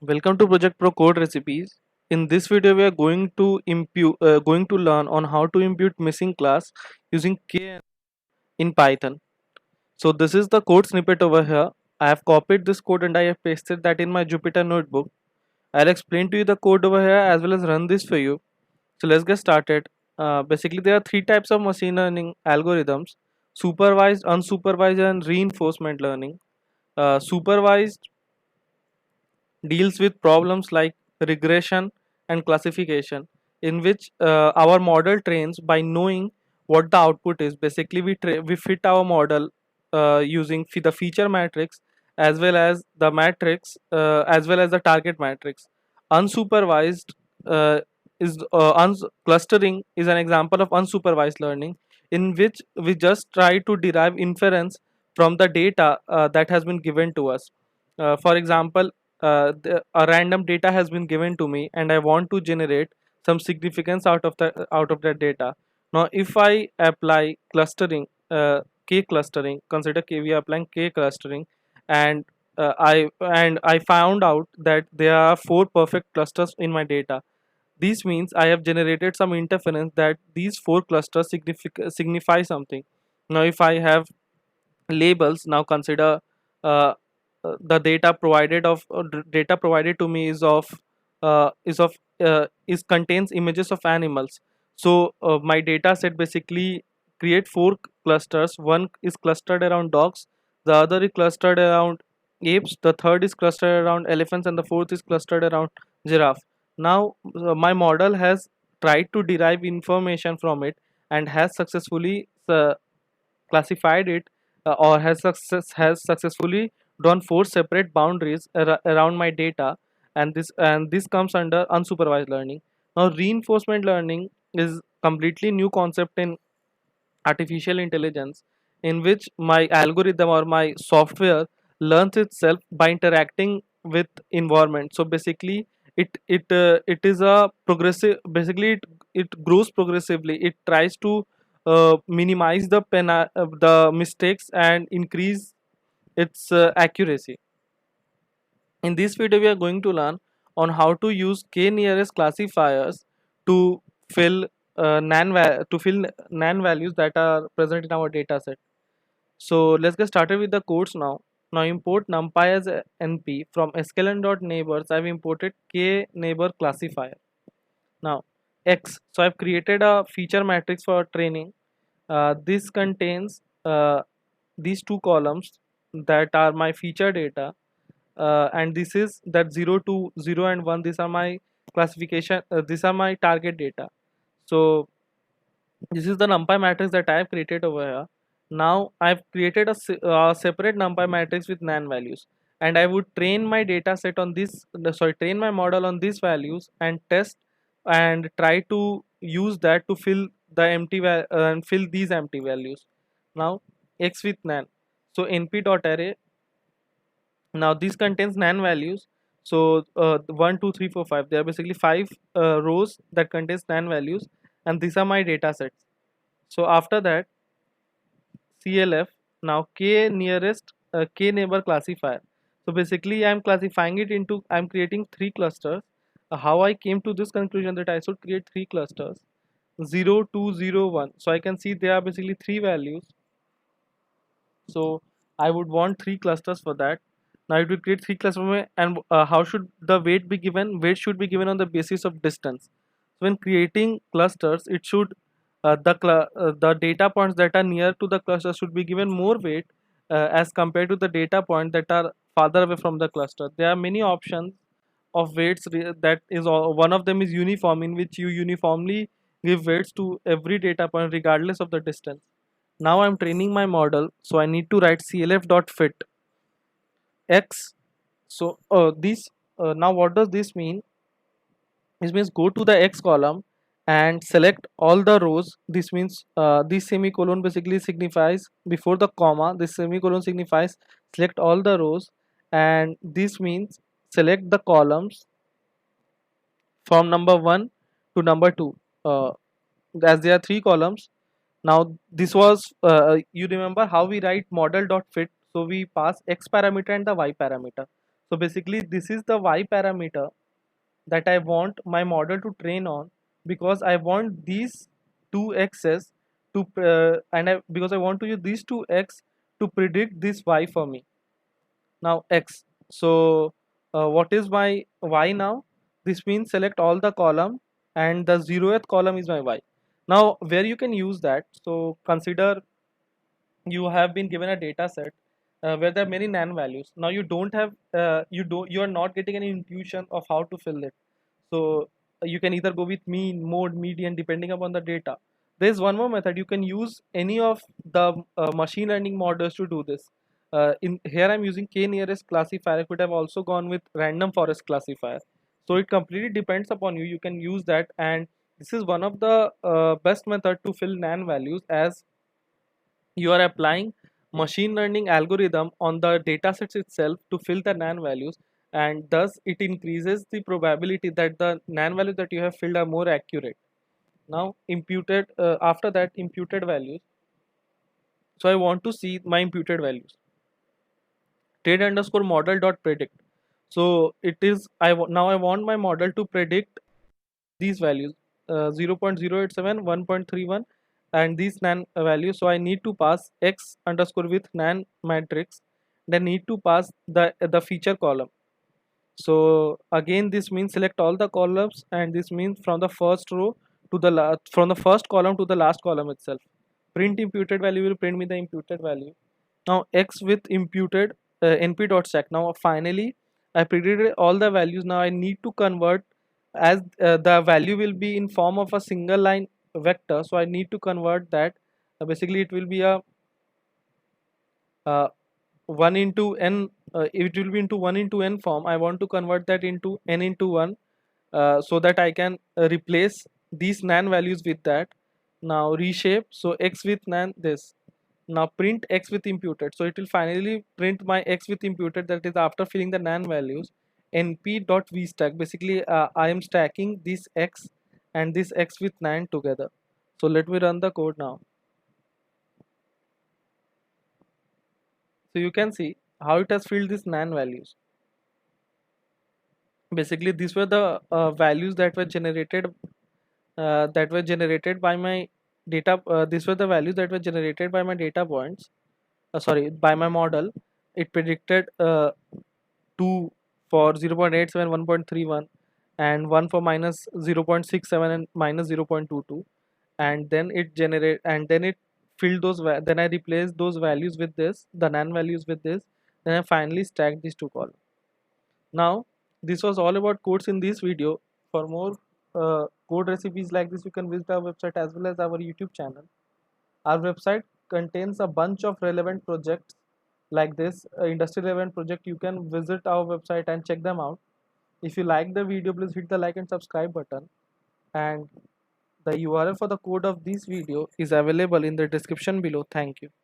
Welcome to Project Pro Code Recipes. In this video, we are going to learn on how to impute missing class using K in Python. So this is the code snippet over here. I have copied this code and I have pasted that in my Jupyter notebook. I'll explain to you the code over here as well as run this for you. So let's get started. Basically, there are three types of machine learning algorithms: supervised, unsupervised, and reinforcement learning. Supervised deals with problems like regression and classification, in which our model trains by knowing what the output is. Basically, we fit our model using the feature matrix as well as the matrix as well as the target matrix. Unsupervised clustering is an example of unsupervised learning, in which we just try to derive inference from the data that has been given to us. For example, a random data has been given to me and I want to generate some significance out of that data. Now if I apply clustering, k clustering, consider k, we are applying k clustering, and I found out that there are four perfect clusters in my data. This means I have generated some interference that these four clusters signify something. Now if I have labels, now consider uh, the data provided to me is contains images of animals. So my data set basically create four clusters. One is clustered around dogs, the other is clustered around apes, the third is clustered around elephants, and the fourth is clustered around giraffe. Now my model has tried to derive information from it and has successfully classified it, or has successfully drawn four separate boundaries around my data, and this comes under unsupervised learning. Now reinforcement learning is completely new concept in artificial intelligence, in which my algorithm or my software learns itself by interacting with environment. So basically it is a progressive, basically it grows progressively. It tries to minimize the mistakes and increase its accuracy. In this video, we are going to learn on how to use k-nearest classifiers to fill nan values that are present in our data set. So let's get started with the codes now. Now import numpy as a np from sklearn.neighbors. I've imported k neighbor classifier. Now x. So I've created a feature matrix for training. This contains these two columns that are my feature data, and this is that 0 to 0 and 1. These are my classification, these are my target data. So this is the numpy matrix that I have created over here. Now I've created a separate numpy matrix with nan values, and I would train my data set on this, train my model on these values and test and try to use that to fill the and fill these empty values. Now x with nan. So np.array. Now this contains nan values. So 1 2 3 4 5, there are basically five rows that contains nan values, and these are my data sets. So after that, clf. Now k nearest k neighbor classifier. So basically I'm classifying it into, I'm creating three clusters. How I came to this conclusion that I should create three clusters: 0 2 0 1. So I can see there are basically three values, so I would want three clusters for that. Now it will create three clusters for me. And how should the weight be given? Weight should be given on the basis of distance. So when creating clusters, it should the data points that are near to the cluster should be given more weight as compared to the data points that are farther away from the cluster. There are many options of weights. That is one of them is uniform, in which you uniformly give weights to every data point regardless of the distance. Now I'm training my model, so I need to write clf.fit x. So this now what does this mean? This means go to the x column and select all the rows. This means this semicolon basically signifies before the comma. This semicolon signifies select all the rows, and this means select the columns from number 1 to number 2, as there are three columns. Now this was you remember how we write model.fit. So we pass x parameter and the y parameter. So basically this is the y parameter that I want my model to train on, because I want these two x's to because I want to use these two x to predict this y for me. Now x. So what is my y now? This means select all the column and the 0th column is my y. Now where you can use that, so consider you have been given a data set where there are many nan values. Now you don't have you are not getting any intuition of how to fill it. So you can either go with mean, mode, median depending upon the data. There's one more method. You can use any of the machine learning models to do this. In here I'm using k nearest classifier. I could have also gone with random forest classifier. So it completely depends upon you. You can use that, and this is one of the best method to fill nan values, as you are applying machine learning algorithm on the datasets itself to fill the nan values, and thus it increases the probability that the nan values that you have filled are more accurate. Now imputed after that, imputed values. So I want to see my imputed values. Trade underscore model dot predict. So it is now I want my model to predict these values 0.087, 1.31, and these nan values. So I need to pass x underscore with nan matrix, then need to pass the feature column. So again this means select all the columns, and this means from the first row to the from the first column to the last column itself. Print imputed value will print me the imputed value. Now x with imputed np.stack. Now finally I predicted all the values. Now I need to convert, as the value will be in form of a single line vector, so I need to convert that. Basically it will be a uh, 1 into n, it will be into 1 into n form. I want to convert that into n into 1, so that I can replace these nan values with that. Now reshape, so x with nan this. Now print x with imputed, so it will finally print my x with imputed, that is after filling the nan values. np.vstack, basically I am stacking this x and this x with nan together. So let me run the code now. So you can see how it has filled these nan values. Basically these were the values that were generated by my data. These were the values that were generated by my data points, sorry, by my model. It predicted 2 for 0.87, 1.31, and 1 for minus 0.67 and minus 0.22, and then it filled those then I replaced those values with this, the nan values with this, then I finally stacked these two columns. Now this was all about codes in this video. For more code recipes like this, you can visit our website as well as our YouTube channel. Our website contains a bunch of relevant projects like this industry relevant project. You can visit our website and check them out. If you like the video, please hit the like and subscribe button, and the URL for the code of this video is available in the description below. Thank you.